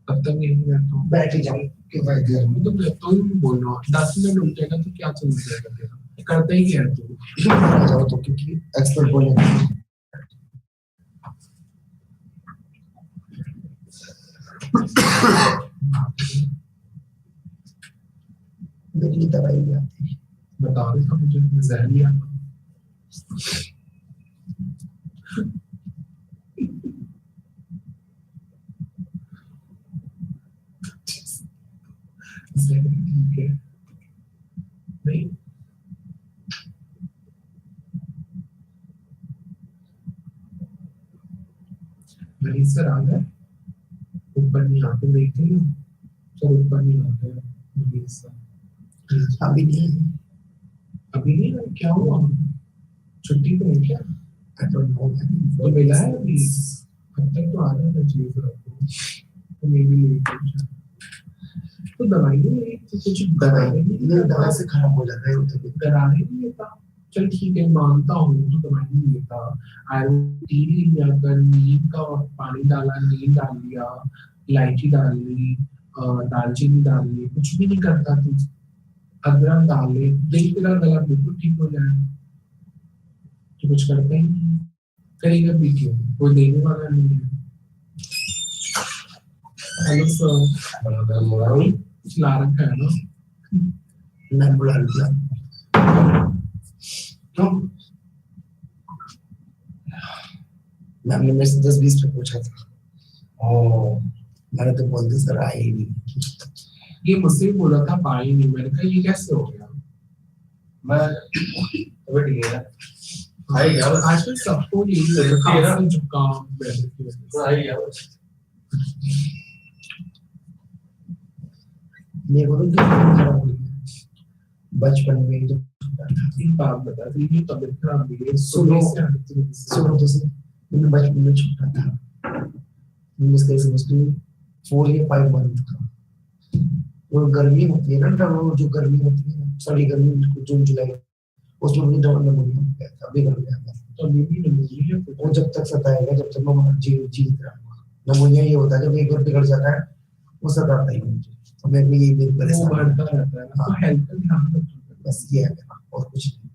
तब तक यहीं बैठा हूँ, बैठ ही जाओ कि भाई देर में तो बैठता ही बोल रहा हूँ 10 मिनट उठ जाएगा तो क्या चल जाएगा तेरा करता ही क्या है तू आ जाओ तो क्योंकि एक्सपर्ट बोलेंगे मेरी दवाई भी आती है बता रहे था मुझे जहरिया ठीक है नहीं मरीज सर आ गए ऊपर नहीं आते देखते हैं सर ऊपर नहीं आते मरीज सर अभी नहीं है क्या हुआ छुट्टी पे है क्या आई डोंट नो तो मिला है अभी अब तक तो आ रहा था चीज आपको तो मे बी लेट हो जाए तो दवाई नहीं तो कुछ दवाई से खराब हो जाता है तो दवाई नहीं लेता चल ठीक है मानता हूँ तो दवाई नहीं लेता आयरन टी लिया कर नीम का पानी डाला नीम डाल लिया इलायची डाल ली दालचीनी डाल ली कुछ भी नहीं करता तू अदरक डाल ले देख तेरा गला बिल्कुल ठीक हो जाए तो कुछ करता ही नहीं करेगा भी क्यों, कोई देने वाला नहीं है। हेलो सर, चला रखा है ना, मैं बुला लिया क्यों? मैम ने मेरे से 10-20 पे पूछा था। ओ, मैंने तो बोल दिया सर आए ही नहीं। ये मुझसे भी बोला था पाई नहीं, मैंने कहा ये कैसे हो गया। मैं वेट गया आई गया आजकल सबको यही खांसी जुकाम वेदर की वजह से आई गया। मेरे को तो खराब हुई बचपन में जो एक बात बता दी कि तबीयत खराब हुई है। सुनो तो सही, मैंने बचपन में छोटा था, मुश्किल से मुश्किल 4 या 5 मंथ का। वो गर्मी होती है ना, तब वो जो गर्मी होती है सारी गर्मी जून जुलाई, उसमें मुझे डबल निमोनिया हो गया था, अभी कर गया था। तो अभी भी निमोनिया है, वो जब तक सताएगा जब तक मैं जीवित रहूंगा। निमोनिया ये होता है जब एक बार बिगड़ जाता है वो सताता ही नहीं मुझे, तो मेरे को ये मेरी परेशानी बढ़ता रहता है। तो हेल्थ का ध्यान रखना, बस ये है मेरा, और कुछ नहीं।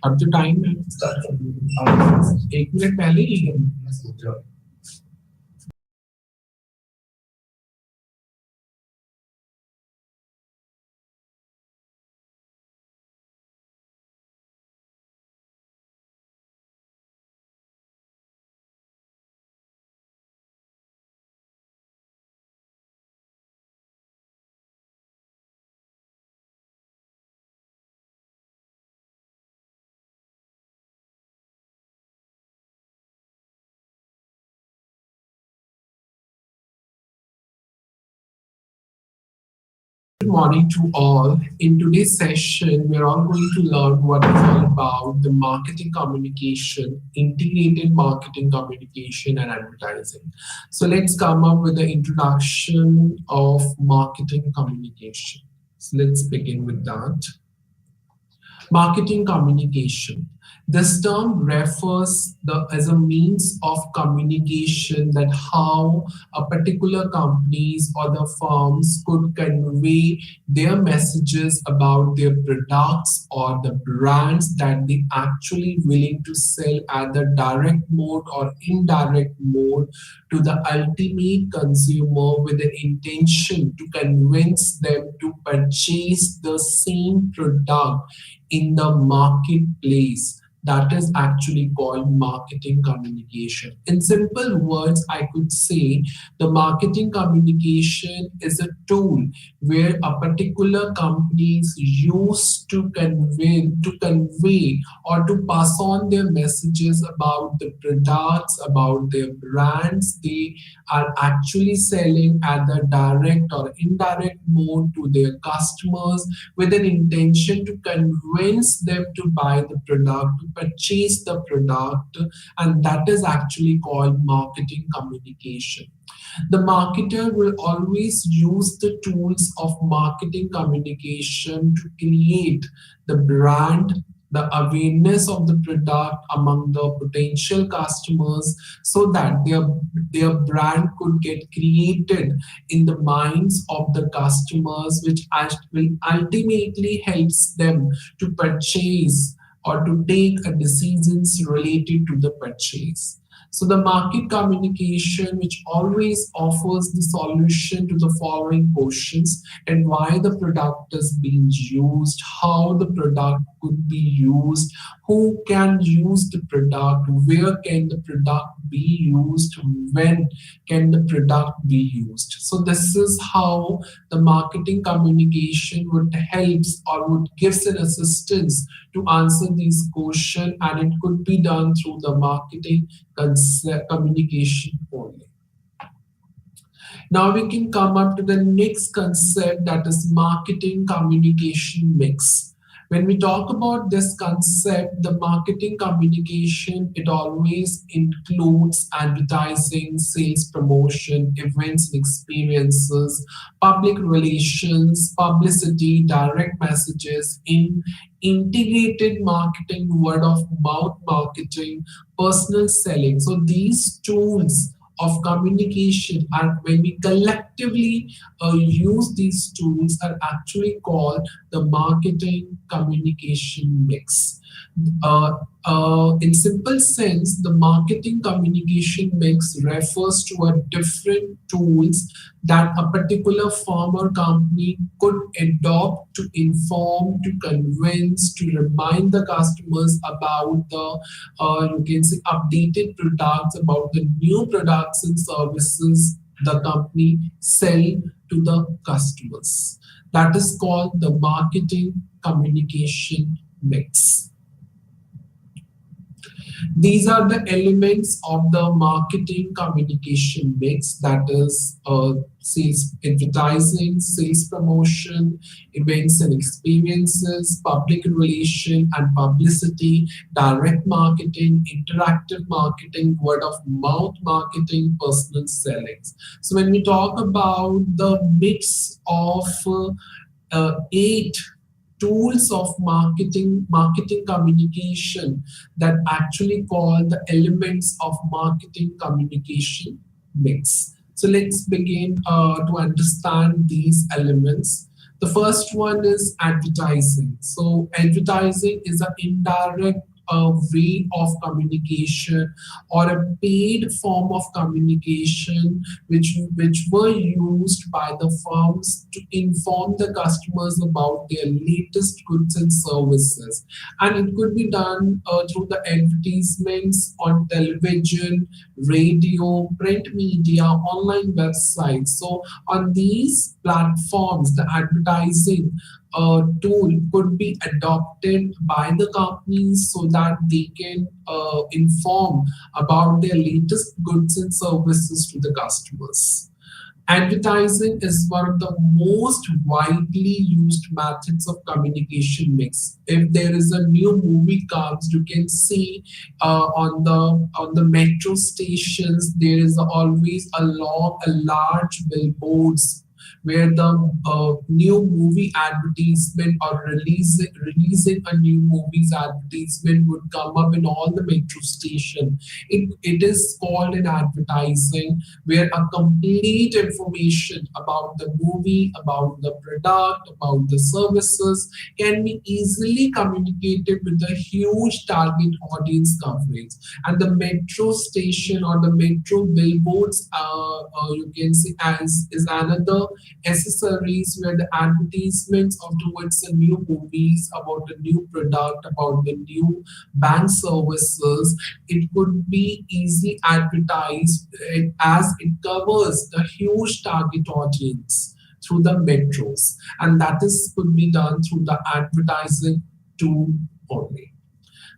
अब तो टाइम है, 1 मिनट पहले ही है। Good morning to all. In today's session, we're all going to learn what is all about the marketing communication, integrated marketing communication and advertising. So let's come up with the introduction of marketing communication. So let's begin with that. Marketing communication. This term refers as a means of communication that how a particular companies or the firms could convey their messages about their products or the brands that they actually willing to sell at the direct mode or indirect mode to the ultimate consumer with the intention to convince them to purchase the same product in the marketplace. That is actually called marketing communication. In simple words, I could say the marketing communication is a tool where a particular companies use to convey or to pass on their messages about the products, about their brands they are actually selling at the direct or indirect mode to their customers with an intention to convince them to buy the product, to purchase the product, and that is actually called marketing communication. The marketer will always use the tools of marketing communication to create the brand, the awareness of the product among the potential customers so that their brand could get created in the minds of the customers, which will ultimately helps them to purchase or to take a decisions related to the purchase. So the market communication, which always offers the solution to the following questions: and why the product is being used, how the product could be used, who can use the product, where can the product be used, when can the product be used. So this is how the marketing communication would helps or would gives an assistance to answer these questions, and it could be done through the marketing communication only. Now we can come up to the next concept, that is marketing communication mix. When we talk about this concept, the marketing communication, it always includes advertising, sales promotion, events and experiences, public relations, publicity, direct messages, in integrated marketing, word of mouth marketing, personal selling. So these tools of communication, and when we collectively use these tools, are actually called the marketing communication mix. Uh, in simple sense, the marketing communication mix refers to a different tools that a particular firm or company could adopt to inform, to convince, to remind the customers about the you can say updated products, about the new products and services the company sell to the customers. That is called the marketing communication mix. These are the elements of the marketing communication mix, that is sales advertising, sales promotion, events and experiences, public relation and publicity, direct marketing, interactive marketing, word of mouth marketing, personal sellings. So when we talk about the mix of 8 tools of marketing communication that actually call the elements of marketing communication mix. So let's begin to understand these elements. The first one is advertising. So advertising is an indirect way of communication or a paid form of communication which were used by the firms to inform the customers about their latest goods and services. And it could be done through the advertisements on television, radio, print media, online websites. So on these platforms, the advertising tool could be adopted by the companies so that they can inform about their latest goods and services to the customers. Advertising is one of the most widely used methods of communication mix. If there is a new movie comes, you can see on the metro stations there is always a large billboards where the new movie advertisement or releasing a new movie's advertisement would come up in all the metro station. It is called an advertising where a complete information about the movie, about the product, about the services can be easily communicated with a huge target audience coverage. And the metro station or the metro billboards, you can see as is another accessories where the advertisements of towards the new movies, about the new product, about the new bank services, it could be easily advertised as it covers the huge target audience through the metros, and that is could be done through the advertising tool only.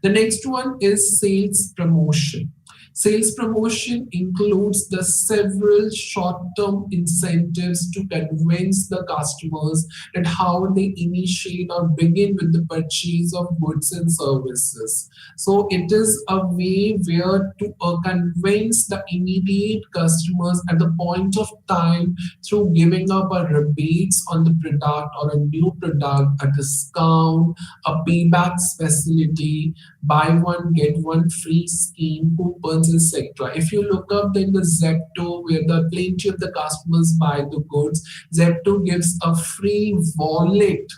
The next one is sales promotion. Sales promotion includes the several short-term incentives to convince the customers that how they initiate or begin with the purchase of goods and services. So it is a way where to convince the immediate customers at the point of time through giving up a rebates on the product or a new product, a discount, a payback facility, buy one get one free scheme, coupons, etc. If you look up in the Zepto, where the plenty of the customers buy the goods, Zepto gives a free wallet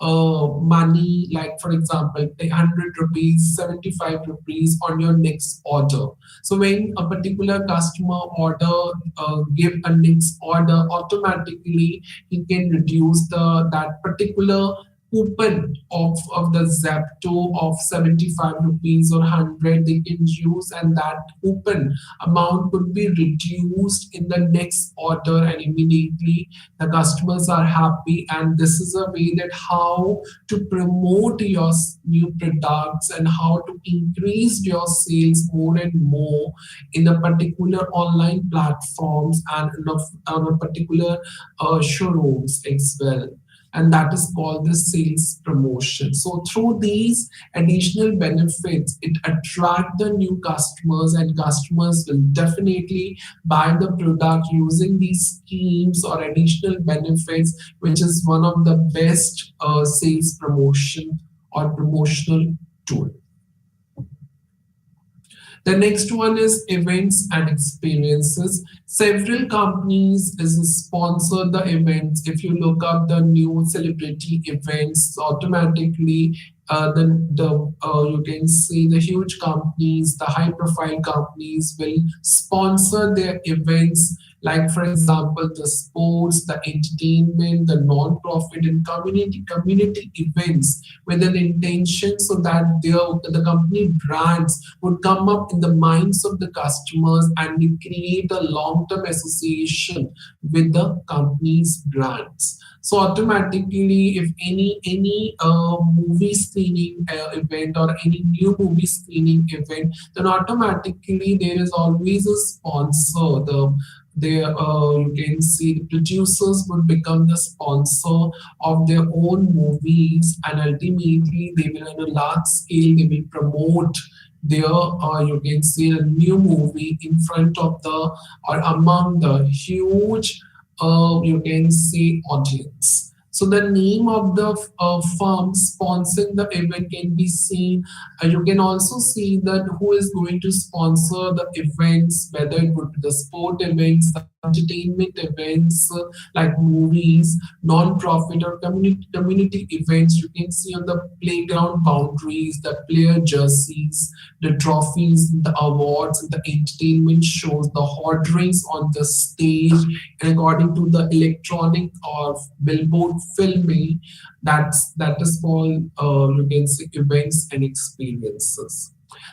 money, like for example, 100 rupees, 75 rupees on your next order. So when a particular customer give a next order, automatically he can reduce that particular coupon of the Zepto of 75 rupees or 100 they can use, and that coupon amount could be reduced in the next order, and immediately the customers are happy. And this is a way that how to promote your new products and how to increase your sales more and more in a particular online platforms and on a particular showrooms as well, and that is called the sales promotion. So through these additional benefits, it attract the new customers, and customers will definitely buy the product using these schemes or additional benefits, which is one of the best sales promotion or promotional tool. The next one is events and experiences. Several companies sponsor the events. If you look up the new celebrity events, automatically you can see the huge companies, the high profile companies will sponsor their events, like for example the sports, the entertainment, the non-profit and community events, with an intention so that the company brands would come up in the minds of the customers, and we create a long-term association with the company's brands. So automatically, if any movie screening event or any new movie screening event, then automatically there is always a sponsor. You can see the producers would become the sponsor of their own movies, and ultimately they will on a large scale they will promote their you can see a new movie in front of the or among the huge you can see audience. So the name of the firm sponsoring the event can be seen. You can also see that who is going to sponsor the events, whether it would be the sport events, the entertainment events like movies, non-profit or community events. You can see on the playground boundaries, the player jerseys, the trophies, the awards, and the entertainment shows, the horderings on the stage, and according to the electronic or billboard filming, that is called you can say events and experiences.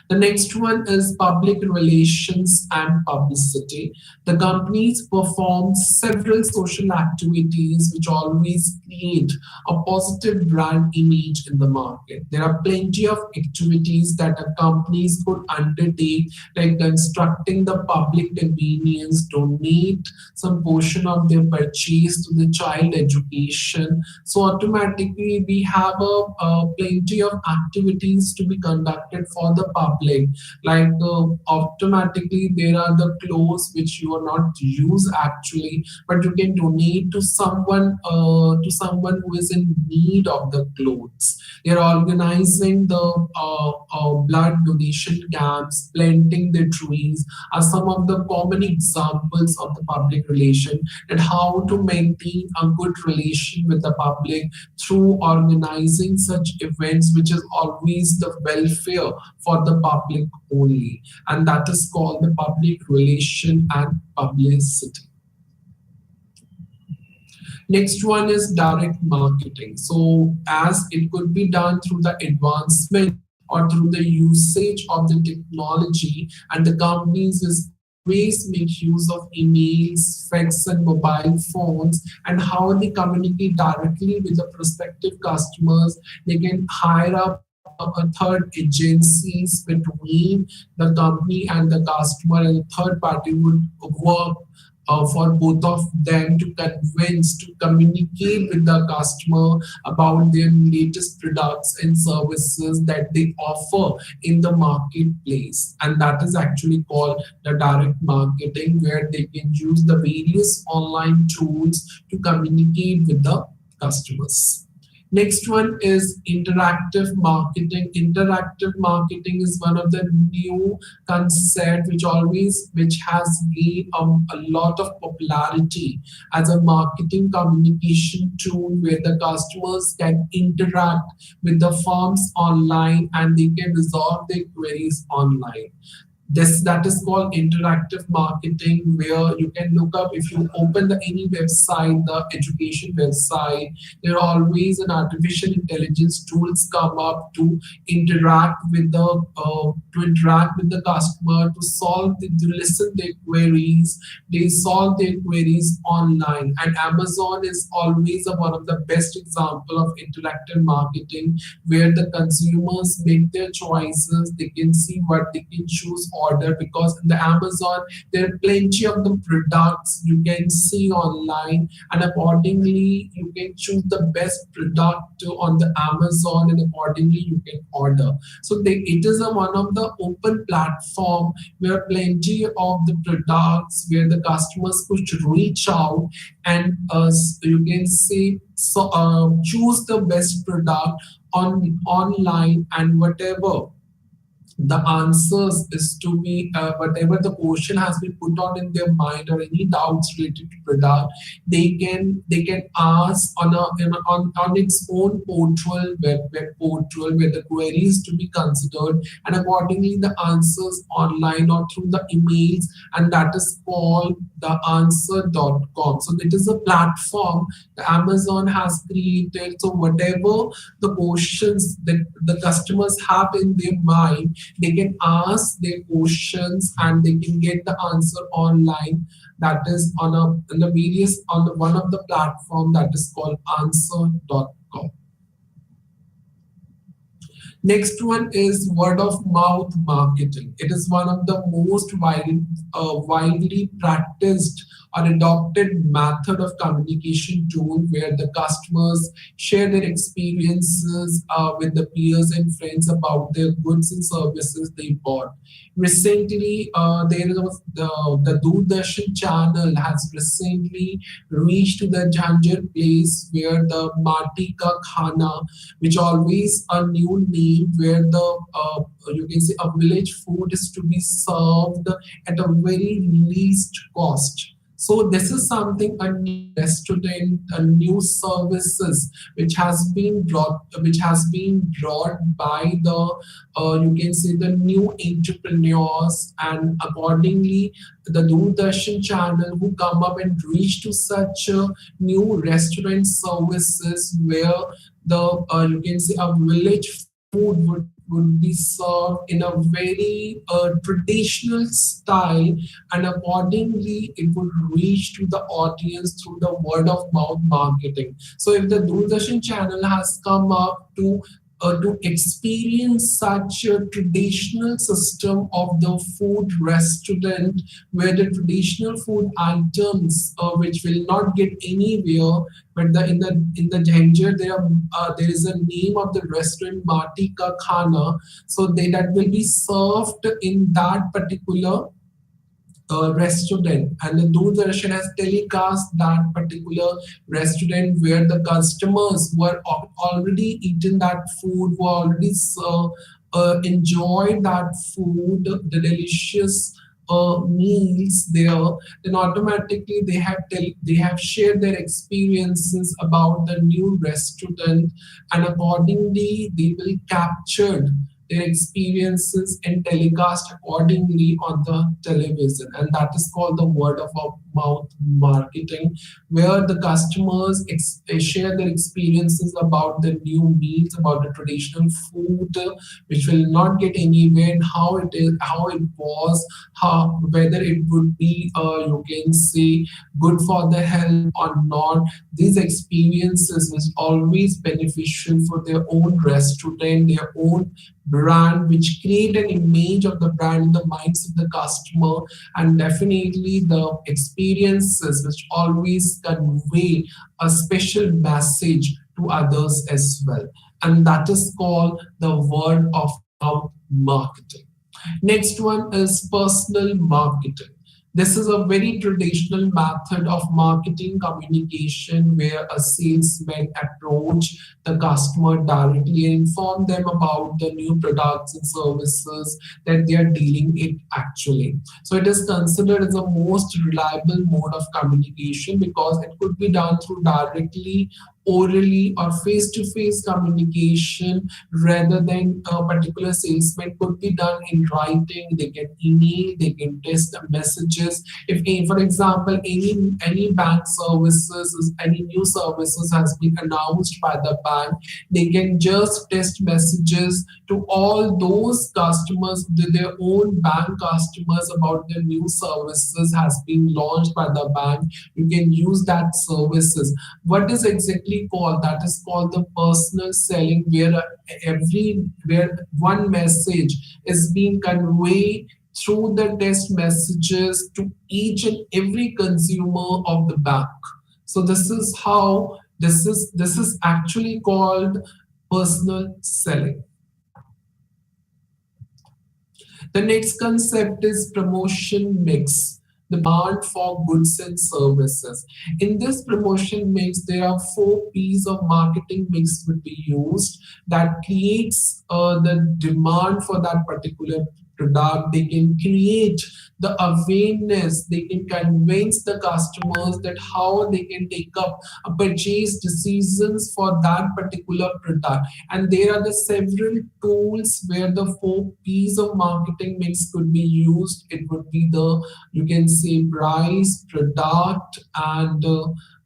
The next one is public relations and publicity. The companies perform several social activities which always create a positive brand image in the market. There are plenty of activities that the companies could undertake, like constructing the public convenience, donate some portion of their purchase to the child education. So automatically we have a plenty of activities to be conducted for the public. Like automatically there are the clothes which you are not use actually, but you can donate to someone who is in need of the clothes. They are organizing the blood donation camps, planting the trees are some of the common examples of the public relation, and how to maintain a good relation with the public through organizing such events, which is always the welfare for the public only. And that is called the public relation and publicity. Next one is direct marketing. So as it could be done through the advancement or through the usage of the technology, and the companies is always make use of emails, fax and mobile phones, and how they communicate directly with the prospective customers. They can hire up a third agencies between the company and the customer, and the third party would work for both of them to convince, to communicate with the customer about their latest products and services that they offer in the marketplace. And that is actually called the direct marketing, where they can use the various online tools to communicate with the customers. Next one is interactive marketing. Interactive marketing is one of the new concept which has gained a lot of popularity as a marketing communication tool, where the customers can interact with the firms online and they can resolve their queries online. This that is called interactive marketing, where you can look up, if you open the any website, the education website, there are always an artificial intelligence tools come up to interact with the customer, to to listen their queries. They solve their queries online, and Amazon is always one of the best example of interactive marketing, where the consumers make their choices. They can see what they can choose order, because in the Amazon there are plenty of the products you can see online, and accordingly you can choose the best product on the Amazon, and accordingly you can order. So it is one of the open platform where plenty of the products, where the customers could reach out and you can say, so choose the best product on online, and whatever the answers is to be whatever the question has been put on in their mind, or any doubts related to product, they can ask on on its own portal, web portal, where the query is to be considered, and accordingly the answers online or through the emails, and that is called the answer.com. So it is a platform the Amazon has created. So whatever the questions that the customers have in their mind, they can ask their questions and they can get the answer online. That is on the various on the one of the platform that is called answer.com. Next one is word of mouth marketing. It is one of the most widely practiced an adopted method of communication tool where the customers share their experiences with the peers and friends about their goods and services they bought. Recently, there was the Doordarshan channel has recently reached to the Jhanjir place where the Mati Ka Khana, which always a new name where the you can say a village food is to be served at a very least cost. So this is something, a new restaurant, a new services which has been brought by the you can say the new entrepreneurs, and accordingly the Doordarshan channel who come up and reach to such new restaurant services where the you can say a village food would be served in a very traditional style, and accordingly it would reach to the audience through the word of mouth marketing. So if the Doordarshan channel has come up to experience such a traditional system of the food restaurant where the traditional food items which will not get anywhere, but in the Jhanjir there is a name of the restaurant Mati Ka Khana, so that will be served in that particular restaurant, and the Doordarshan has telecast that particular restaurant where the customers were already eaten that food, were already enjoyed that food, the delicious meals there. Then automatically they have shared their experiences about the new restaurant, and accordingly they will capture their experiences and telecast accordingly on the television, and that is called the word of mouth marketing, where the customers share their experiences about the new meals, about the traditional food which will not get anywhere, and how it was, how whether it would be you can say good for the health or not. These experiences is always beneficial for their own restaurant, their own brand, which create an image of the brand in the minds of the customer, and definitely the experiences which always convey a special message to others as well, and that is called the word of mouth marketing. Next one is personal marketing. This is a very traditional method of marketing communication where a salesman approach the customer directly and inform them about the new products and services that they are dealing it actually. So it is considered as a most reliable mode of communication because it could be done through directly, orally, or face-to-face communication rather than a particular salesman could be done in writing. They can email, they can text messages. If for example any bank services, any new services has been announced by the bank, they can just text messages to all those customers, their own bank customers, about the new services has been launched by the bank. You can use that services. What is exactly called? That is called the personal selling, where one message is being conveyed through the text messages to each and every consumer of the bank. So this is how this is actually called personal selling. The next concept is promotion mix, the demand for goods and services. In this promotion mix, there are 4 P's of marketing mix would be used that creates the demand for that particular product. They can create the awareness, they can convince the customers that how they can take up a purchase decisions for that particular product. And there are the several tools where the 4 P's of marketing mix could be used. It would be the, you can say, price, product, and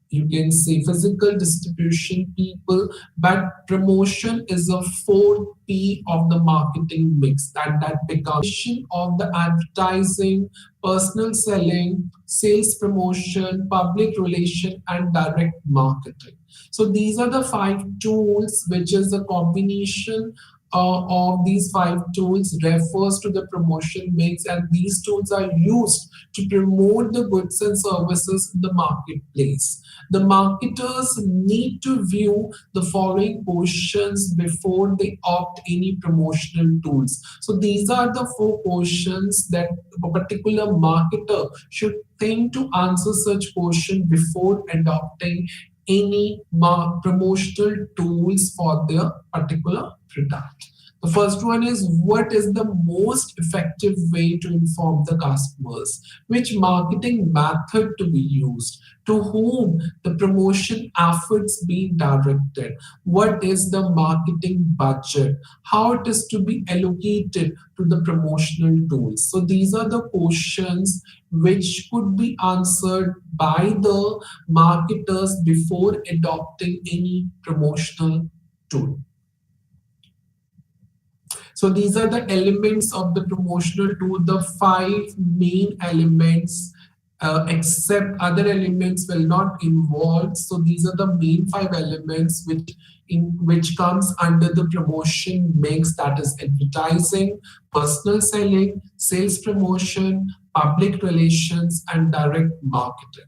you can say physical distribution, people, but promotion is a 4 P of the marketing mix, that becomes of the advertising, personal selling, sales promotion, public relation, and direct marketing. So these are the 5 tools, which is a combination of these five tools refers to the promotion mix, and these tools are used to promote the goods and services in the marketplace. The marketers need to view the following questions before they opt any promotional tools. So these are the four questions that a particular marketer should think to answer such question before adopting any promotional tools for their particular product. The first one is, what is the most effective way to inform the customers? Which marketing method to be used? To whom the promotion efforts being directed? What is the marketing budget? How it is to be allocated to the promotional tools? So these are the questions which could be answered by the marketers before adopting any promotional tool. So these are the elements of the promotional tool, the five main elements, except other elements will not involve. So these are the main five elements which comes under the promotion mix, that is advertising, personal selling, sales promotion, public relations, and direct marketing.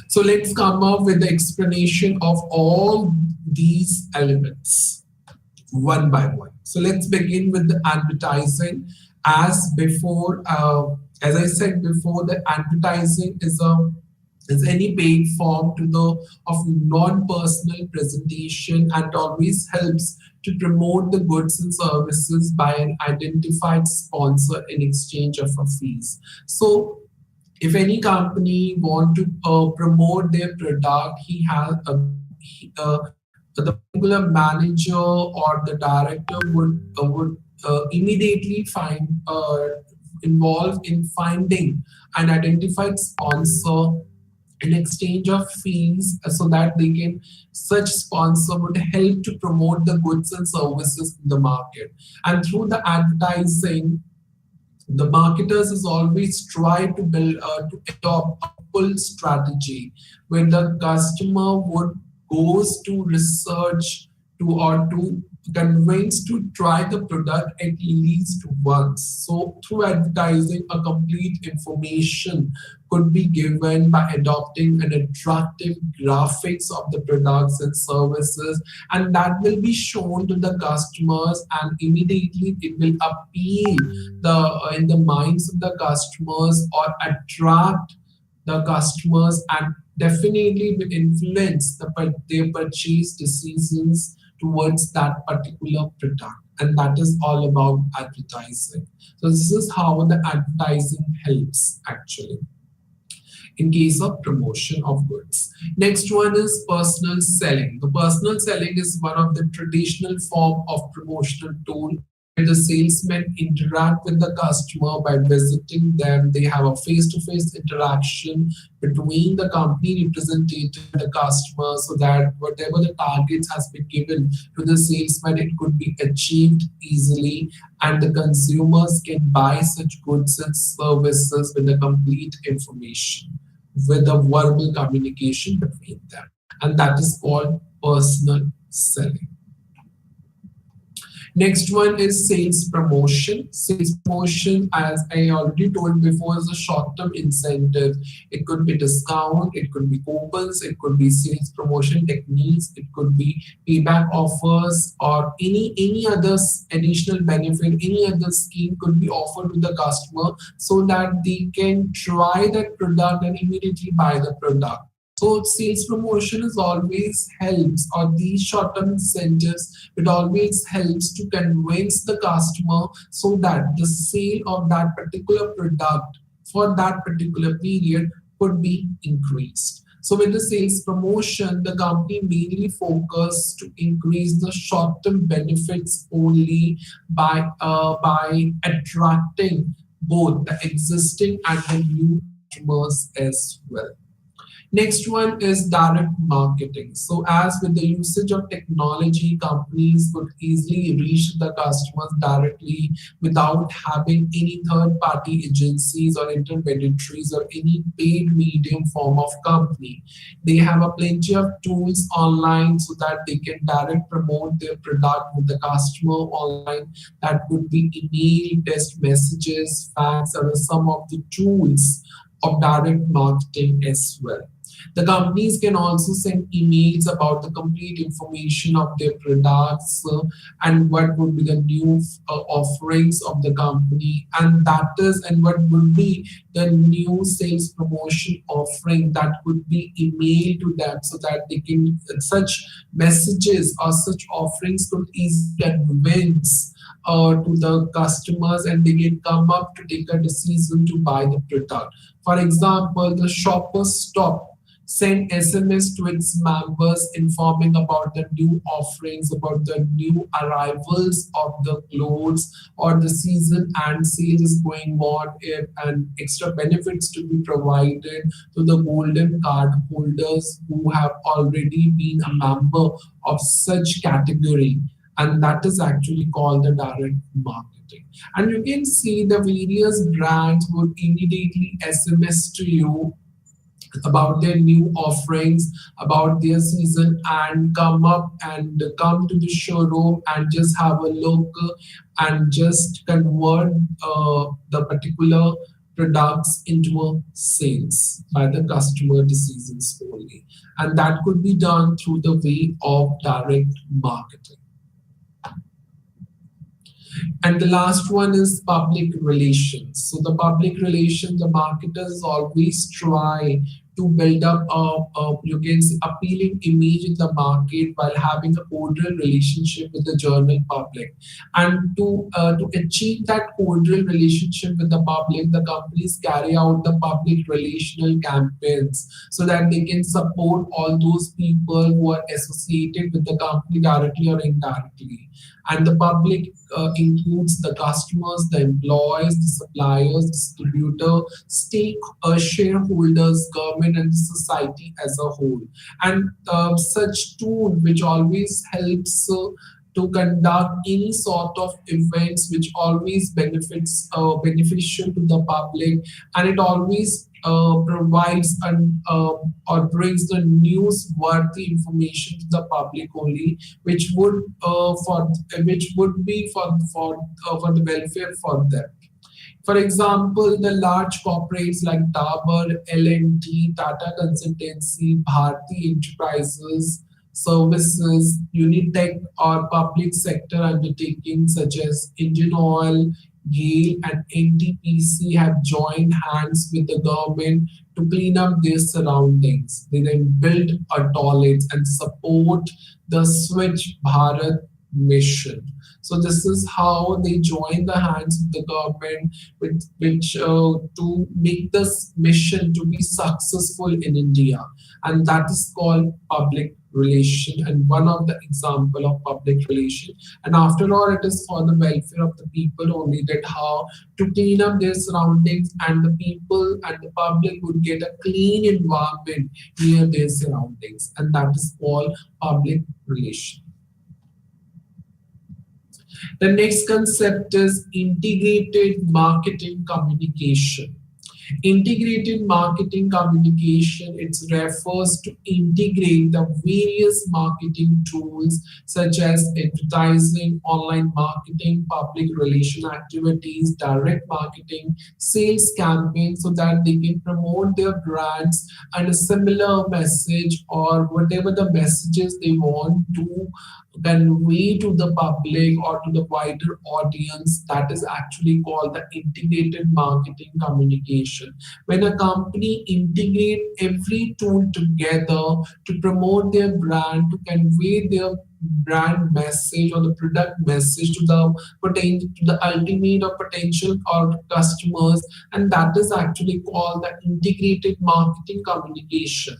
So let's come up with the explanation of all these elements one by one. So let's begin with the advertising. As before, as I said before, the advertising is any paid form of non-personal presentation, and always helps to promote the goods and services by an identified sponsor in exchange of a fees. So if any company want to promote their product, the particular manager or the director would immediately find involved in finding an identified sponsor in exchange of fees, so that such sponsor would help to promote the goods and services in the market. And through the advertising, the marketers is always try to build to adopt a pull strategy, where the customer would goes to research to or to convince to try the product at least once. So through advertising, a complete information could be given by adopting an attractive graphics of the products and services, and that will be shown to the customers, and immediately it will appeal in the minds of the customers or attract the customers, and definitely will influence their purchase decisions towards that particular product. And that is all about advertising. So this is how the advertising helps actually in case of promotion of goods. Next one is personal selling. The personal selling is one of the traditional form of promotional tool, where the salesmen interact with the customer by visiting them. They have a face-to-face interaction between the company representative and the customer, so that whatever the targets has been given to the salesman, it could be achieved easily, and the consumers can buy such goods and services with the complete information, with a verbal communication between them. And that is called personal selling. Next one is sales promotion. Sales promotion, as I already told before, is a short-term incentive. It could be discount, it could be coupons, it could be sales promotion techniques, it could be payback offers, or any other additional benefit, any other scheme could be offered to the customer, so that they can try that product and immediately buy the product. So sales promotion is always helps, or these short-term incentives, it always helps to convince the customer, so that the sale of that particular product for that particular period could be increased. So with the sales promotion, the company mainly focus to increase the short-term benefits only by attracting both the existing and the new customers as well. Next one is direct marketing. So as with the usage of technology, companies could easily reach the customers directly without having any third party agencies or intermediaries or any paid medium form of company. They have a plenty of tools online so that they can direct promote their product with the customer online. That could be email, text messages, fax, or some of the tools of direct marketing as well. The companies can also send emails about the complete information of their products and what would be the new offerings of the company, and that is, and what would be the new sales promotion offering that could be emailed to them so that they can, such messages or such offerings could easily convince to the customers and they can come up to take a decision to buy the product. For example, the Shoppers Stop send SMS to its members informing about the new offerings, about the new arrivals of the clothes, or the season and sale is going on, and extra benefits to be provided to the golden card holders who have already been a member of such category. And that is actually called the direct marketing. And you can see the various brands would immediately SMS to you about their new offerings, about their season, and come up and come to the showroom and just have a look and just convert the particular products into a sales by the customer decisions only. And that could be done through the way of direct marketing. And the last one is public relations. So the public relations, the marketers always try to build up you can say appealing image in the market while having a cordial relationship with the general public. And to achieve that cordial relationship with the public, the companies carry out the public relational campaigns so that they can support all those people who are associated with the company directly or indirectly. And the public includes the customers, the employees, the suppliers, distributor, shareholders, government, and the society as a whole. And such tool which always helps to conduct any sort of events which always benefits beneficial to the public, and it always provides or brings the newsworthy information to the public only, which would be for the welfare for them. For example, the large corporates like Dabur, L&T, Tata Consultancy, Bharti Enterprises, Services, Unitech, or public sector undertakings such as Indian Oil, GAIL, and NTPC have joined hands with the government to clean up their surroundings. They then build a toilets and support the Switch Bharat mission. So this is how they join the hands with the government, which to make this mission to be successful in India, and that is called public relation, and one of the example of public relation. And after all, it is for the welfare of the people only, that how to clean up their surroundings, and the people and the public would get a clean environment near their surroundings, and that is called public relation. The next concept is integrated marketing communication. Integrated marketing communication, it refers to integrate the various marketing tools such as advertising, online marketing, public relation activities, direct marketing, sales campaigns, so that they can promote their brands and a similar message or whatever the messages they want to convey to the public or to the wider audience. That is actually called the integrated marketing communication. When a company integrate every tool together to promote their brand, to convey their brand message or the product message to the potential, to the ultimate or potential or customers, and that is actually called the integrated marketing communication.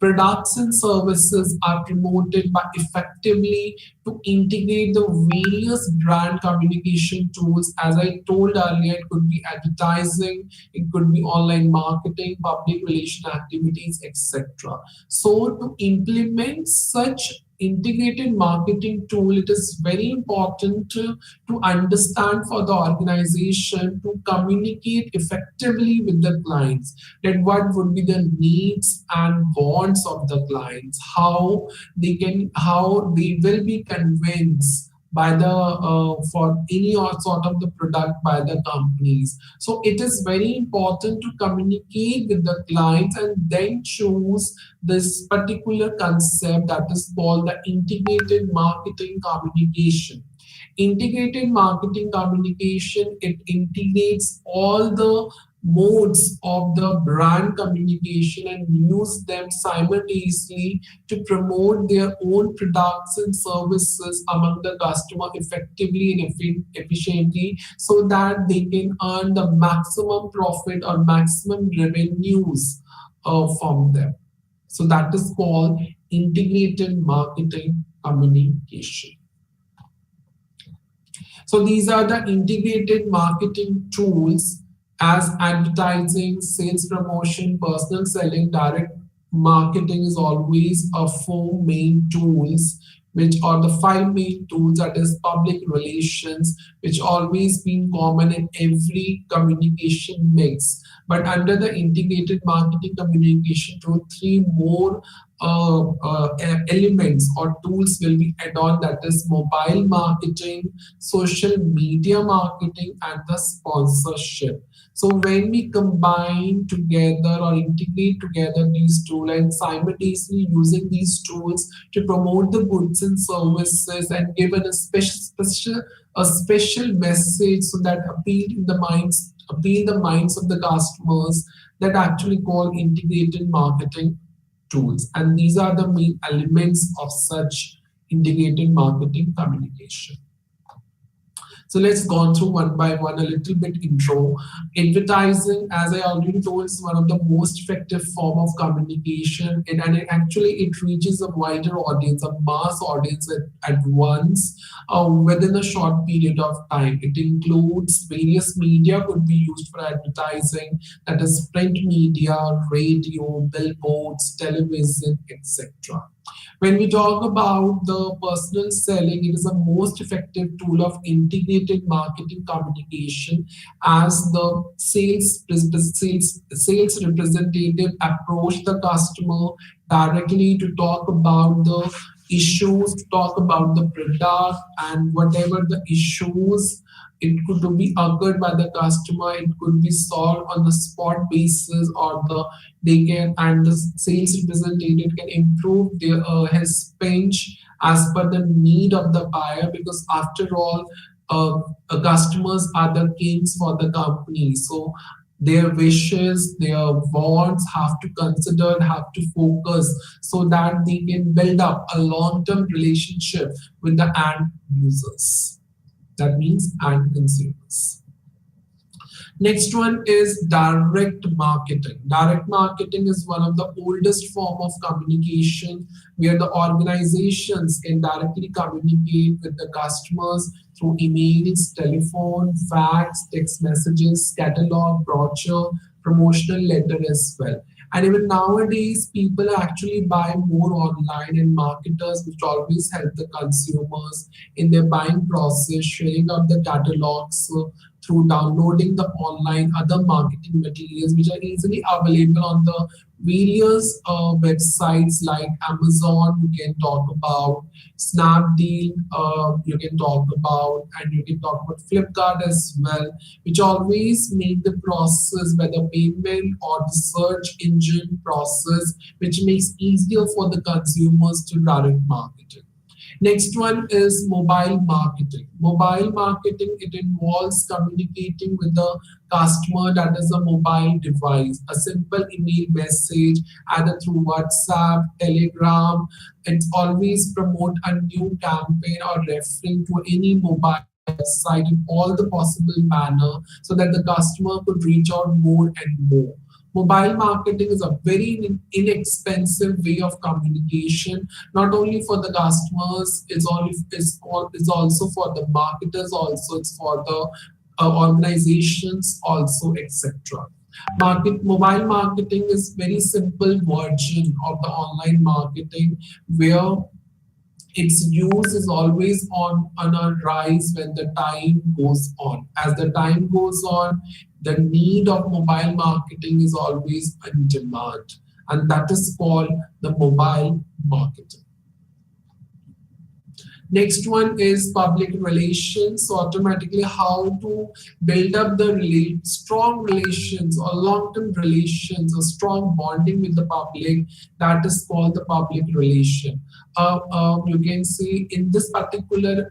Products and services are promoted by effectively to integrate the various brand communication tools. As I told earlier, it could be advertising, it could be online marketing, public relation activities, etc. So to implement such integrated marketing tool, it is very important to understand for the organization to communicate effectively with the clients, that what would be the needs and wants of the clients, how they will be convinced by the for any or sort of the product by the companies. So it is very important to communicate with the clients and then choose this particular concept that is called the integrated marketing communication. Integrated marketing communication, it integrates all the modes of the brand communication and use them simultaneously to promote their own products and services among the customer effectively and efficiently, so that they can earn the maximum profit or maximum revenues from them. So that is called integrated marketing communication. So these are the integrated marketing tools as advertising, sales promotion, personal selling, direct marketing is always a four main tools, which are the five main tools, that is public relations, which always been common in every communication mix. But under the integrated marketing communication tool, three more elements or tools will be add on, that is mobile marketing, social media marketing, and the sponsorship. So when we combine together or integrate together these tools and simultaneously using these tools to promote the goods and services and give a special message, so that appeal the minds of the customers, that actually call integrated marketing tools. And these are the main elements of such integrated marketing communication. So let's go through one by one, a little bit intro. Advertising, as I already told, is one of the most effective form of communication, and it reaches a wider audience, a mass audience at once within a short period of time. It includes various media could be used for advertising, that is print media, radio, billboards, television, etc. When we talk about the personal selling, it is the most effective tool of integrated marketing communication, as the sales representative approach the customer directly to talk about the issues, to talk about the product, and whatever the issues it could be occurred by the customer, it could be solved on the spot basis, or they can, and the sales representative can improve their his pinch as per the need of the buyer, because after all, customers are the kings for the company. So their wishes, their wants have to consider, have to focus, so that they can build up a long-term relationship with the end users. That means end consumers. Next one is direct marketing. Direct marketing is one of the oldest form of communication, where the organizations can directly communicate with the customers through emails, telephone, fax, text messages, catalog, brochure, promotional letter as well. And even nowadays, people actually buy more online, and marketers, which always help the consumers in their buying process, sharing out the catalogs through downloading the online other marketing materials, which are easily available on the various websites like Amazon. You can talk about Snapdeal, you can talk about, and you can talk about Flipkart as well, which always make the process, whether payment or the search engine process, which makes easier for the consumers to direct marketing. Next one is mobile marketing. Mobile marketing, it involves communicating with the customer, that is a mobile device, a simple email message, either through WhatsApp, Telegram. It's always promote a new campaign or referring to any mobile website in all the possible manner, so that the customer could reach out more and more. Mobile marketing is a very inexpensive way of communication, not only for the customers, it's also for the marketers, also it's for the organizations, also, etc. Mobile marketing is very simple version of the online marketing where its use is always on a rise when the time goes on. As the time goes on, the need of mobile marketing is always in demand, and that is called the mobile marketing. Next one is public relations. So automatically how to build up the strong relations or long-term relations or strong bonding with the public. That is called the public relation. You can see in this particular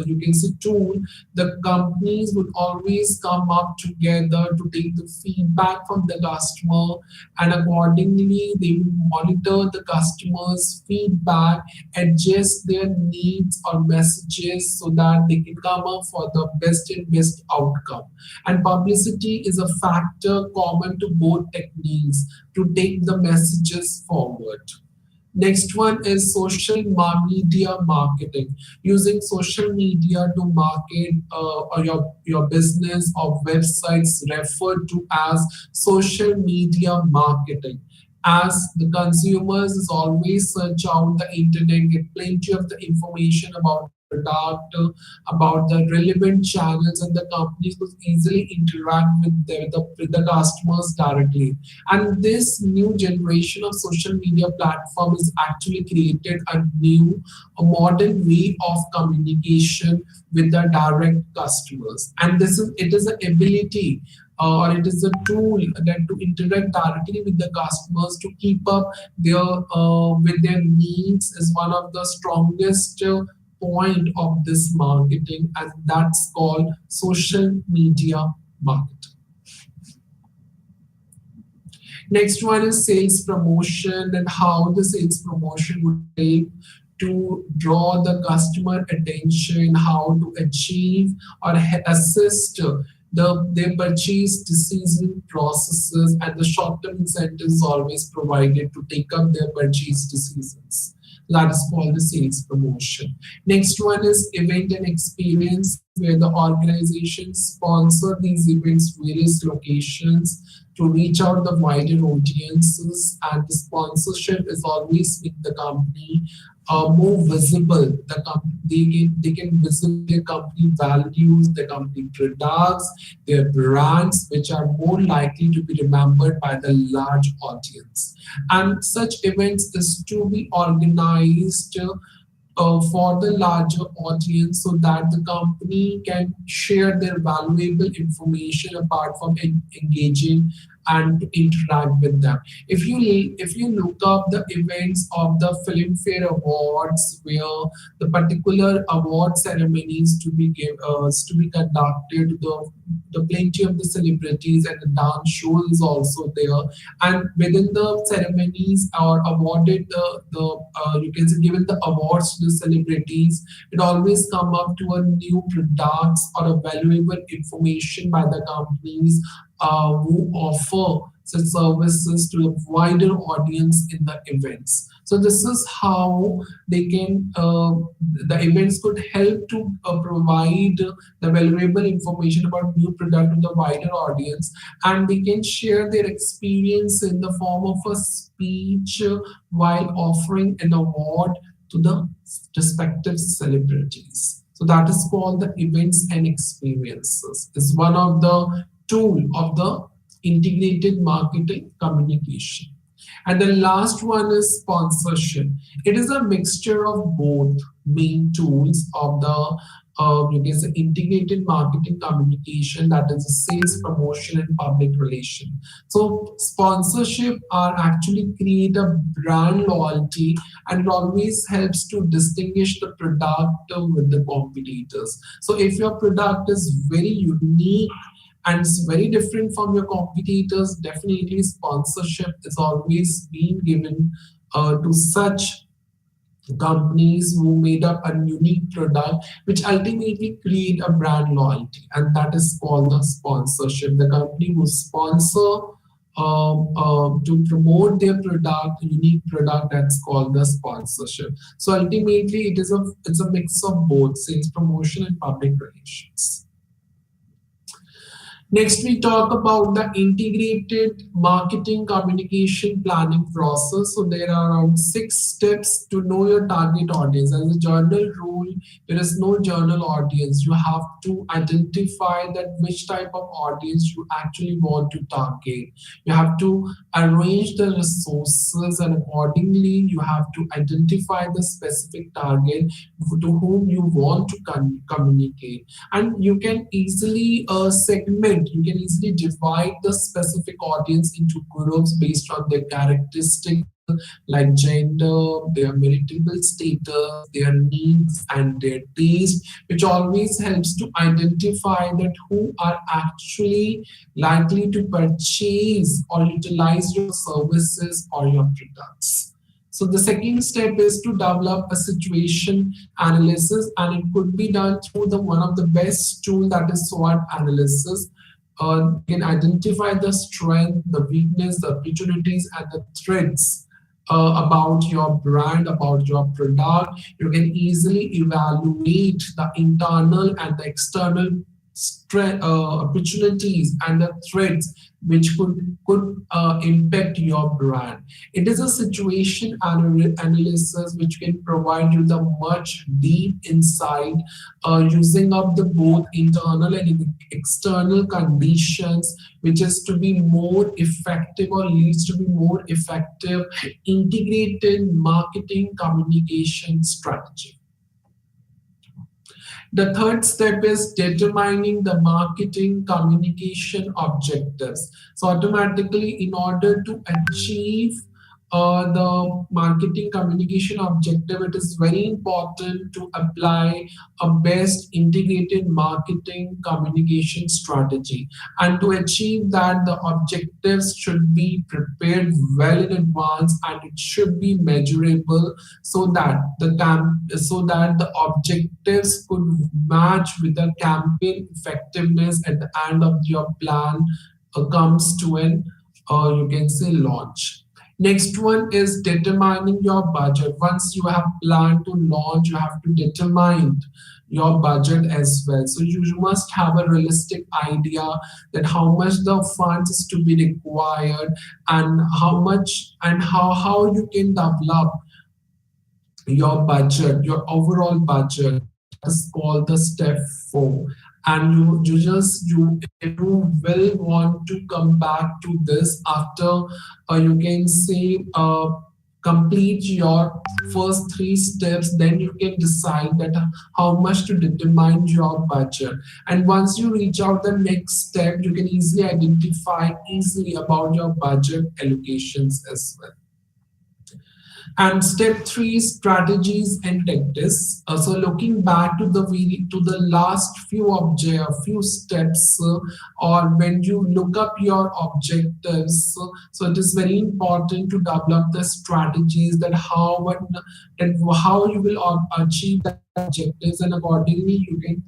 you can see tool, the companies would always come up together to take the feedback from the customer, and accordingly they will monitor the customer's feedback, adjust their needs or messages so that they can come up for the best and best outcome. And publicity is a factor common to both techniques to take the messages forward. Next one is social media marketing. Using social media to market or your business or websites referred to as social media marketing. As the consumers is always search out the internet, get plenty of the information about the product, about the relevant channels, and the companies could easily interact with the customers directly. And this new generation of social media platform is actually created a modern way of communication with the direct customers. And it is an ability or it is a tool that to interact directly with the customers to keep up with their needs is one of the strongest point of this marketing, and that's called social media marketing. Next one is sales promotion, and how the sales promotion would help to draw the customer attention, how to achieve or assist their purchase decision processes, and the short-term incentives always provided to take up their purchase decisions. That is called the sales promotion. Next one is event and experience, where the organizations sponsor these events, various locations to reach out the wider audiences, and the sponsorship is always with the company more visible. They can visit their company values, their company products, their brands, which are more likely to be remembered by the large audience. And such events is to be organized for the larger audience so that the company can share their valuable information apart from engaging and to interact with them. If you look up the events of the Filmfare Awards, where the particular award ceremonies to be conducted, the plenty of the celebrities and the dance shows is also there, and within the ceremonies are awarded the you can say given the awards to the celebrities, it always come up to a new products or a valuable information by the companies who offer such services to a wider audience in the events. So this is how they can the events could help to provide the valuable information about new product to the wider audience, and they can share their experience in the form of a speech while offering an award to the respective celebrities. So that is called the events and experiences. It's one of the tool of the integrated marketing communication. And the last one is sponsorship. It is a mixture of both main tools of the you can say integrated marketing communication, that is sales promotion and public relation. So sponsorship are actually create a brand loyalty, and it always helps to distinguish the product with the competitors. So if your product is very unique and it's very different from your competitors, definitely sponsorship is always being given to such companies who made up a unique product which ultimately create a brand loyalty, and that is called the sponsorship. The company who sponsor to promote their product, unique product, that's called the sponsorship. So ultimately it's a mix of both sales promotion and public relations. Next, we talk about the integrated marketing communication planning process. So there are around 6 steps to know your target audience. As a general rule, there is no general audience. You have to identify that which type of audience you actually want to target. You have to arrange the resources, and accordingly, you have to identify the specific target to whom you want to communicate. And you can easily segment, you can easily divide the specific audience into groups based on their characteristics like gender, their marital status, their needs, and their taste, which always helps to identify that who are actually likely to purchase or utilize your services or your products. So the second step is to develop a situation analysis, and it could be done through the one of the best tool, that is SWOT analysis. You can identify the strength, the weakness, the opportunities, and the threats about your brand, about your product. You can easily evaluate the internal and the external opportunities and the threats which could impact your brand. It is a situation analysis which can provide you the much deep insight using up the both internal and external conditions, which is to be more effective or leads to be more effective integrated marketing communication strategy. The third step is determining the marketing communication objectives. So automatically, in order to achieve the marketing communication objective, it is very important to apply a best integrated marketing communication strategy. And to achieve that, the objectives should be prepared well in advance, and it should be measurable so that the objectives could match with the campaign effectiveness at the end of your plan comes to an you can say launch. Next one is determining your budget. Once you have planned to launch, you have to determine your budget as well. So you must have a realistic idea that how much the funds is to be required, and how much and how you can develop your budget, your overall budget. That is called the step 4. And you will want to come back to this after you can say complete your first 3 steps. Then you can decide that how much to determine your budget. And once you reach out the next step, you can easily identify easily about your budget allocations as well. And step 3, strategies and tactics. So looking back to the last few steps, or when you look up your objectives, so it is very important to develop the strategies that how you will achieve the objectives, and accordingly you can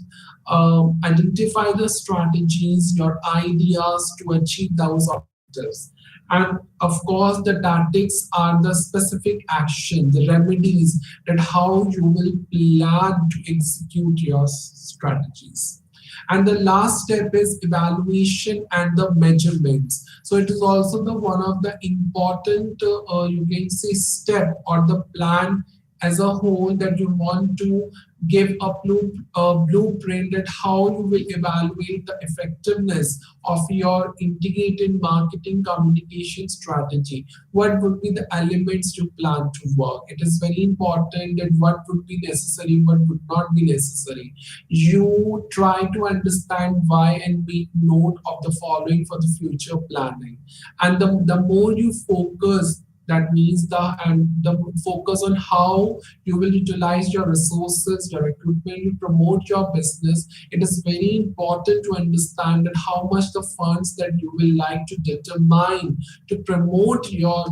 identify the strategies, your ideas to achieve those objectives. And of course, the tactics are the specific action, the remedies, that how you will plan to execute your strategies. And the last step is evaluation and the measurements. So it is also the one of the important, you can say, step or the plan as a whole, that you want to give a blueprint that how you will evaluate the effectiveness of your integrated marketing communication strategy. What would be the elements you plan to work? It is very important that what would be necessary, what would not be necessary. You try to understand why and make note of the following for the future planning. And the more you focus, that means the focus on how you will utilize your resources, your equipment, you promote your business. It is very important to understand that how much the funds that you will like to determine to promote your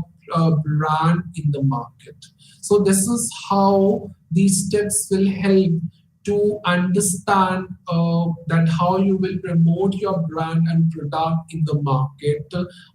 brand in the market. So this is how these steps will help to understand that how you will promote your brand and product in the market,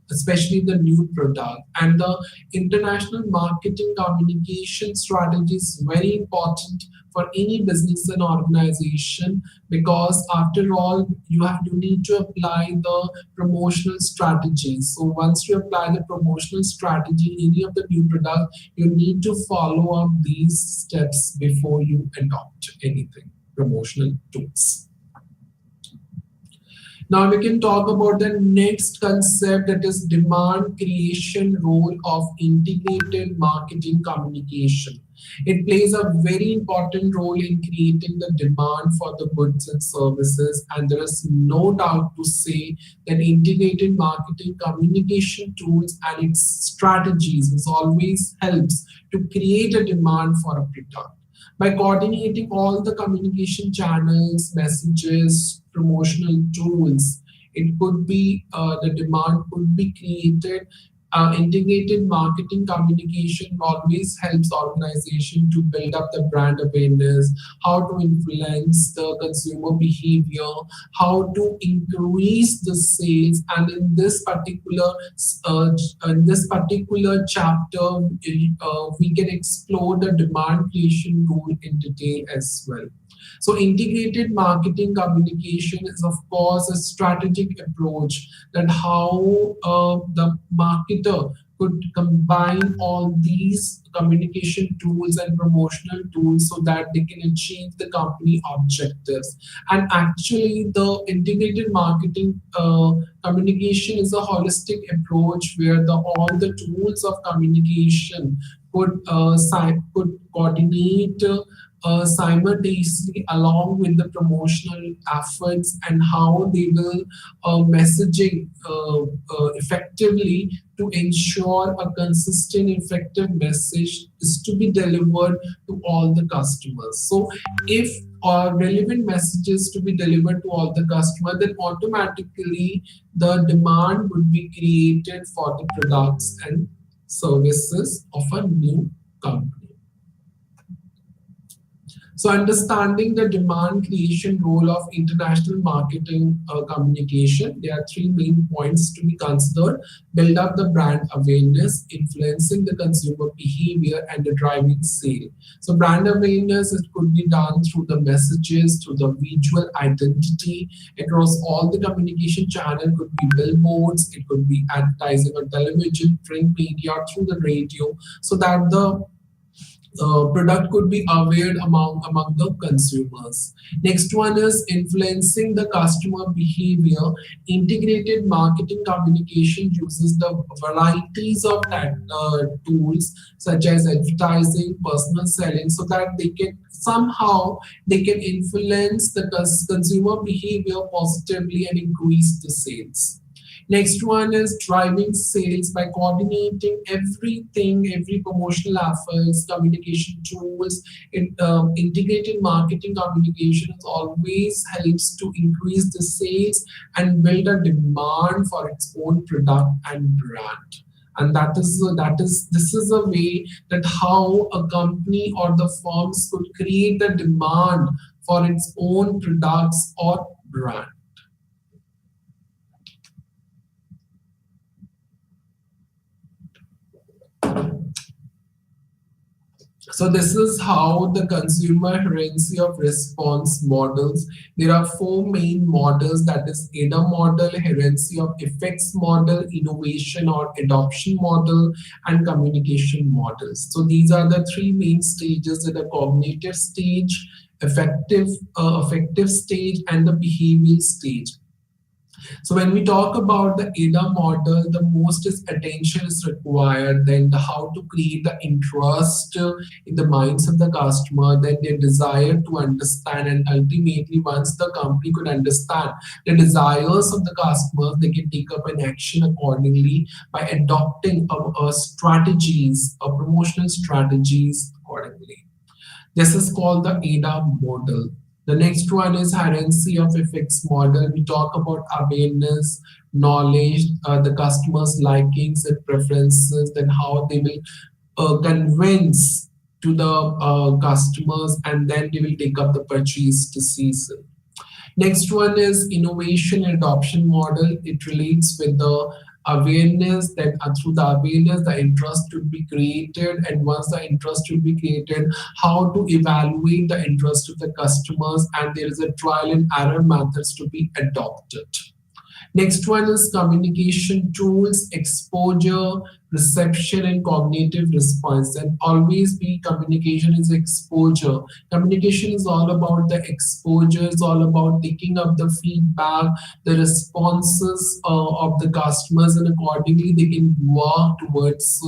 especially the new product. And the international marketing communication strategy is very important for any business and organization, because after all you need to apply the promotional strategies. So once you apply the promotional strategy in any of the new product, you need to follow up these steps before you adopt anything promotional tools. Now we can talk about the next concept, that is demand creation role of integrated marketing communication. It plays a very important role in creating the demand for the goods and services, and there is no doubt to say that integrated marketing communication tools and its strategies is always helps to create a demand for a product. By coordinating all the communication channels, messages, promotional tools, it could be the demand could be created. Integrated marketing communication always helps organization to build up the brand awareness, how to influence the consumer behavior, how to increase the sales. And uh, in this particular chapter, we can explore the demand creation rule in detail as well. So integrated marketing communication is of course a strategic approach, that how the marketer could combine all these communication tools and promotional tools so that they can achieve the company objectives. And actually the integrated marketing communication is a holistic approach where the all the tools of communication could coordinate simultaneously along with the promotional efforts, and how they will messaging effectively to ensure a consistent effective message is to be delivered to all the customers. So if relevant messages to be delivered to all the customer, then automatically the demand would be created for the products and services of a new company. So understanding the demand creation role of international marketing communication, there are three main points to be considered. Build up the brand awareness, influencing the consumer behavior, and the driving sale. So brand awareness, it could be done through the messages, through the visual identity across all the communication channel. Could be billboards, it could be advertising on television, print media, through the radio, so that the product could be aware among the consumers. Next one is influencing the customer behavior. Integrated marketing communication uses the varieties of that tools such as advertising, personal selling, so that they can somehow they can influence the consumer behavior positively and increase the sales. Next one is driving sales by coordinating everything, every promotional efforts, communication tools. Integrated marketing communication always helps to increase the sales and build a demand for its own product and brand. And this is a way that how a company or the firms could create the demand for its own products or brand. So this is how the consumer heresy of response models. There are four main models, that is ADA model, heresy of effects model, innovation or adoption model, and communication models. So these are the three main stages: in the cognitive stage, affective stage, and the behavioral stage. So when we talk about the ADA model, the most is attention is required, then how to create the interest in the minds of the customer, then their desire to understand, and ultimately once the company could understand the desires of the customers, they can take up an action accordingly by adopting strategies, promotional strategies accordingly. This is called the ADA model. The next one is hierarchy of effects model. We talk about awareness, knowledge, the customer's likings and preferences, then how they will convince to the customers, and then they will take up the purchase decision. Next one is innovation and adoption model. It relates with the awareness that through the awareness, the interest should be created. And once the interest should be created, how to evaluate the interest of the customers. And there is a trial and error methods to be adopted. Next one is communication tools, exposure, reception, and cognitive response. And always be communication is exposure. Communication is all about the exposure, it's all about taking up the feedback, the responses of the customers, and accordingly they can work towards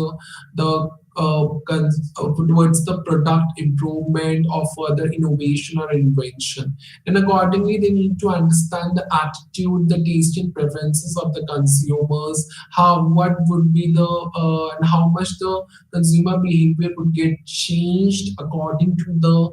towards the product improvement or further innovation or invention. And accordingly, they need to understand the attitude, the taste and preferences of the consumers, how what would be the and how much the consumer behavior would get changed according to the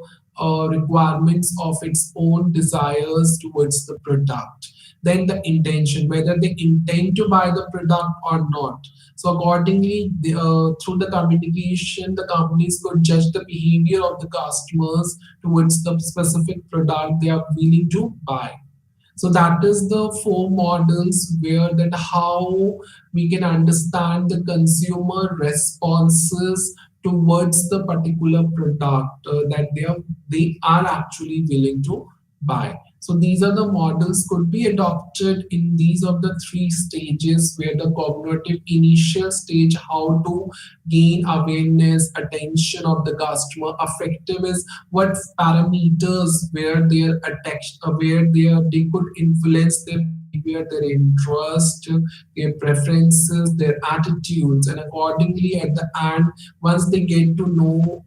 requirements of its own desires towards the product. Then the intention, whether they intend to buy the product or not. So accordingly, through the communication, the companies could judge the behavior of the customers towards the specific product they are willing to buy. So that is the four models where that how we can understand the consumer responses towards the particular product that they are actually willing to buy. So these are the models could be adopted in these of the three stages, where the cognitive initial stage, how to gain awareness, attention of the customer. Affective is what parameters where they are attached, they could influence their behavior, their interest, their preferences, their attitudes, and accordingly at the end, once they get to know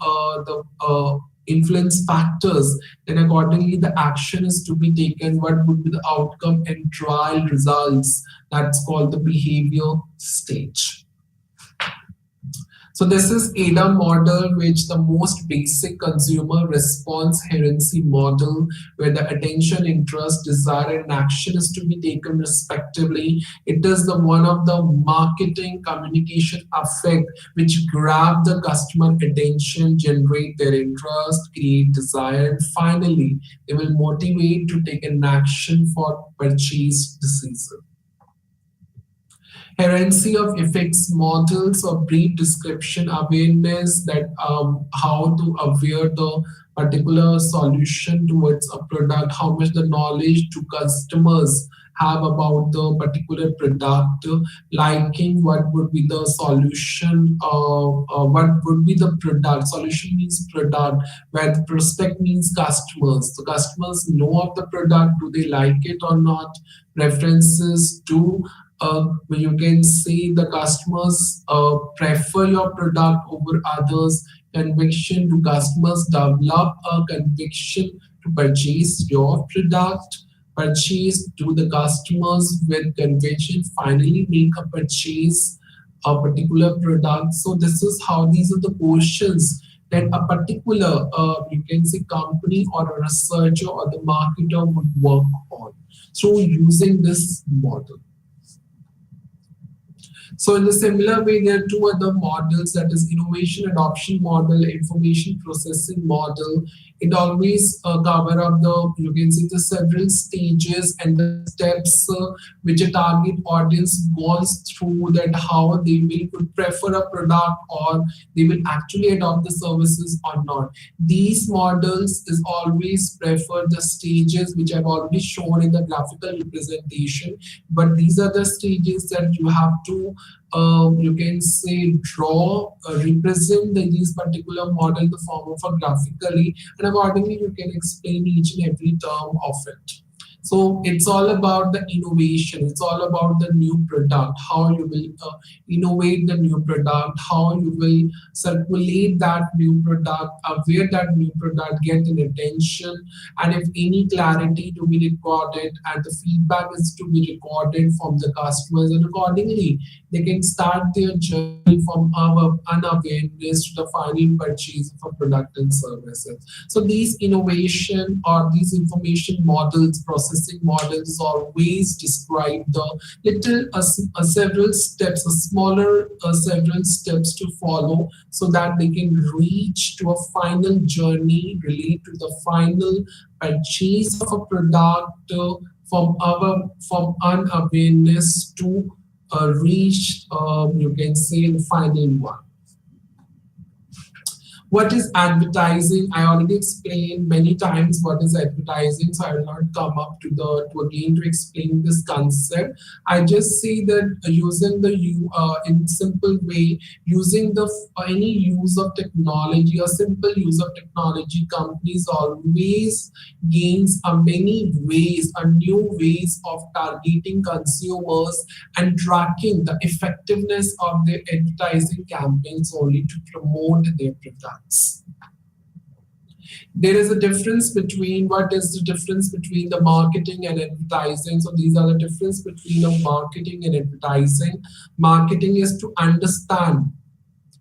the influence factors, then accordingly the action is to be taken. What would be the outcome and trial results? That's called the behavior stage. So this is ADA model, which the most basic consumer response herency model, where the attention, interest, desire, and action is to be taken respectively. It is the one of the marketing communication affect which grab the customer attention, generate their interest, create desire, and finally they will motivate to take an action for purchase decision. Herency of effects models or brief description awareness, that how to aware the particular solution towards a product, how much the knowledge to customers have about the particular product, liking what would be the solution, what would be the product. Solution means product, where the prospect means customers. The customers know of the product, do they like it or not? References to you can see the customers prefer your product over others. Conviction, do customers develop a conviction to purchase your product? Purchase, do the customers with conviction finally make a purchase a particular product? So this is how these are the questions that a particular you can say company or a researcher or the marketer would work on through using this model. So in the similar way, there are two other models, that is innovation adoption model, information processing model. It always cover up the, you can see the several stages and the steps which a target audience goes through, that how they will could prefer a product or they will actually adopt the services or not. These models is always prefer the stages which I've already shown in the graphical representation, but these are the stages that you have to you can say draw, represent these particular model in the form of a graphically, and accordingly you can explain each and every term of it. So it's all about the innovation. It's all about the new product, how you will innovate the new product, how you will circulate that new product, where that new product get an attention, and if any clarity to be recorded and the feedback is to be recorded from the customers, and accordingly they can start their journey from our unawareness to the final purchase of a product and services. So these innovation or these information models, process processing models always describe the little several steps, a smaller several steps to follow so that they can reach to a final journey, relate to the final purchase of a product from unawareness to reach, you can say, the final one. What is advertising? I already explained many times what is advertising, so I will not come up to again to explain this concept. I just say that using the in simple way, using the any use of technology or simple use of technology, companies always gains a many ways, a new ways of targeting consumers and tracking the effectiveness of their advertising campaigns only to promote their products. There is a difference between what is the difference between the marketing and advertising. So these are the difference between the marketing and advertising. Marketing is to understand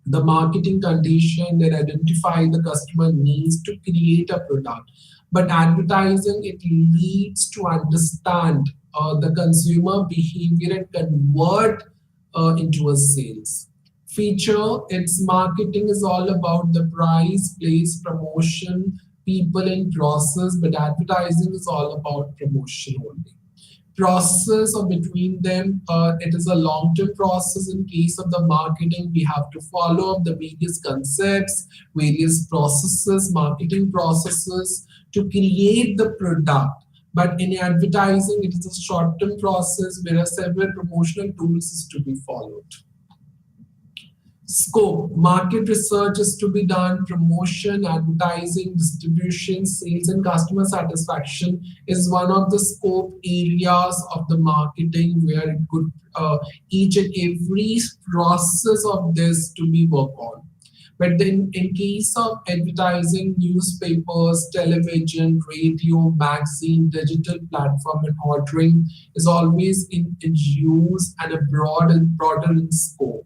the marketing condition and identify the customer needs to create a product. But advertising, it leads to understand the consumer behavior and convert into a sales. Feature, its marketing is all about the price, place, promotion, people and process, but advertising is all about promotion only. Process or between them, it is a long-term process. In case of the marketing, we have to follow up the various concepts, various processes, marketing processes to create the product. But in advertising, it is a short-term process where several promotional tools is to be followed. Scope, market research is to be done, promotion, advertising, distribution, sales, and customer satisfaction is one of the scope areas of the marketing where it could each and every process of this to be worked on. But then in case of advertising, newspapers, television, radio, magazine, digital platform, and ordering is always in use and a broader in scope.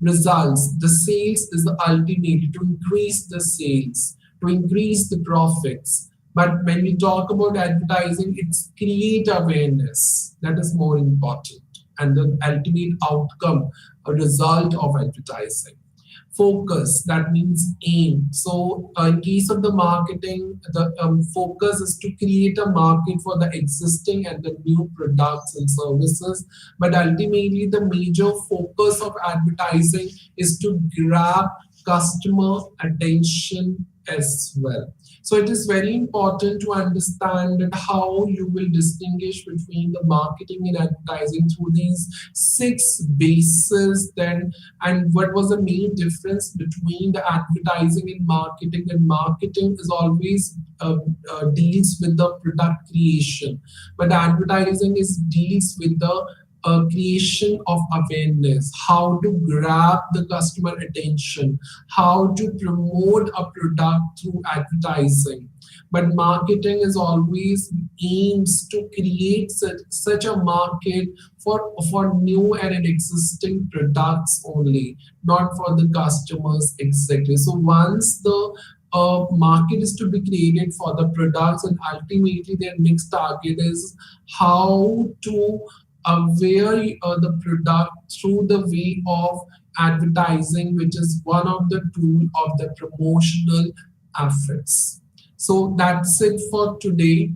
Results, the sales is the ultimate to increase the sales, to increase the profits. But when we talk about advertising, it's create awareness. That is more important. And the ultimate outcome, a result of advertising. Focus, that means aim. So in case of the marketing, the focus is to create a market for the existing and the new products and services. But ultimately, the major focus of advertising is to grab customer attention as well. So it is very important to understand that how you will distinguish between the marketing and advertising through these 6 bases then, and what was the main difference between the advertising and marketing. And marketing is always deals with the product creation, but advertising is deals with the creation of awareness, how to grab the customer attention, how to promote a product through advertising. But marketing is always aims to create such a market for new and existing products only, not for the customers exactly. So once the market is to be created for the products, and ultimately their next target is how to aware the product through the way of advertising, which is one of the tool of the promotional efforts. So that's it for today.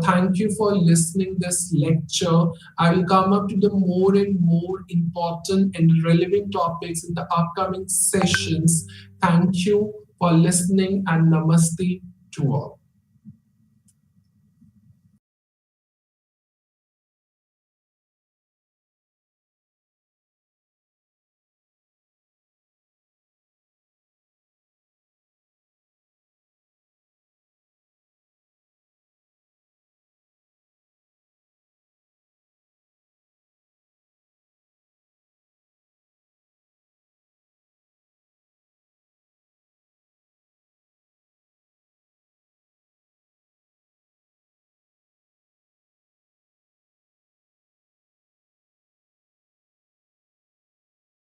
Thank you for listening this lecture. I will come up to the more and more important and relevant topics in the upcoming sessions. Thank you for listening and namaste to all.